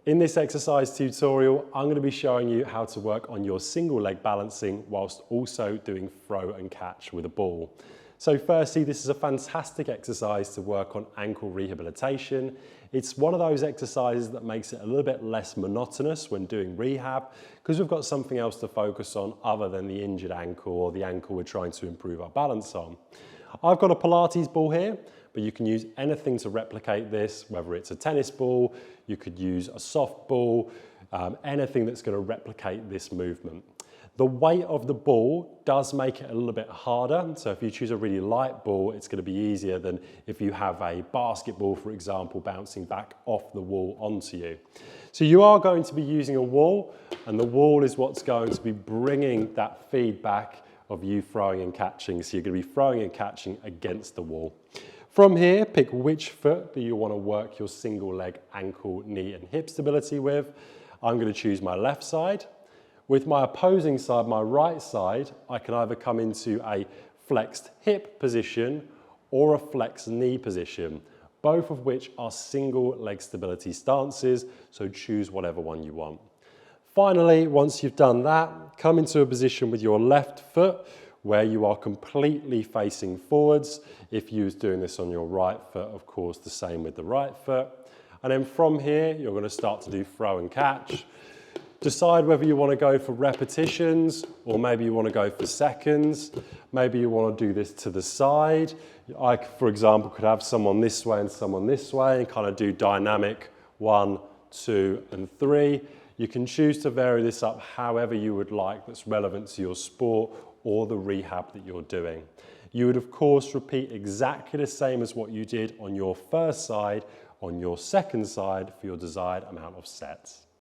In this exercise tutorial, I'm going to be showing you how to work on your single leg balancing whilst also doing throw and catch with a ball. So firstly, this is a fantastic exercise to work on ankle rehabilitation. It's one of those exercises that makes it a little bit less monotonous when doing rehab because we've got something else to focus on other than the injured ankle or the ankle we're trying to improve our balance on. I've got a Pilates ball here, but you can use anything to replicate this, whether it's a tennis ball, you could use a soft ball, anything that's going to replicate this movement. The weight of the ball does make it a little bit harder. So if you choose a really light ball, it's going to be easier than if you have a basketball, for example, bouncing back off the wall onto you. So you are going to be using a wall, and the wall is what's going to be bringing that feedback of you throwing and catching. So you're going to be throwing and catching against the wall. From here, pick which foot do you want to work your single leg ankle, knee and hip stability with. I'm going to choose my left side. With my opposing side, my right side, I can either come into a flexed hip position or a flexed knee position, both of which are single leg stability stances, so choose whatever one you want. Finally, once you've done that, come into a position with your left foot where you are completely facing forwards. If you was doing this on your right foot, of course, the same with the right foot. And then from here, you're going to start to do throw and catch. Decide whether you want to go for repetitions or maybe you want to go for seconds. Maybe you want to do this to the side. I, for example, could have someone this way and someone this way and kind of do dynamic 1, 2, and 3. You can choose to vary this up however you would like that's relevant to your sport or the rehab that you're doing. You would of course repeat exactly the same as what you did on your first side, on your second side for your desired amount of sets.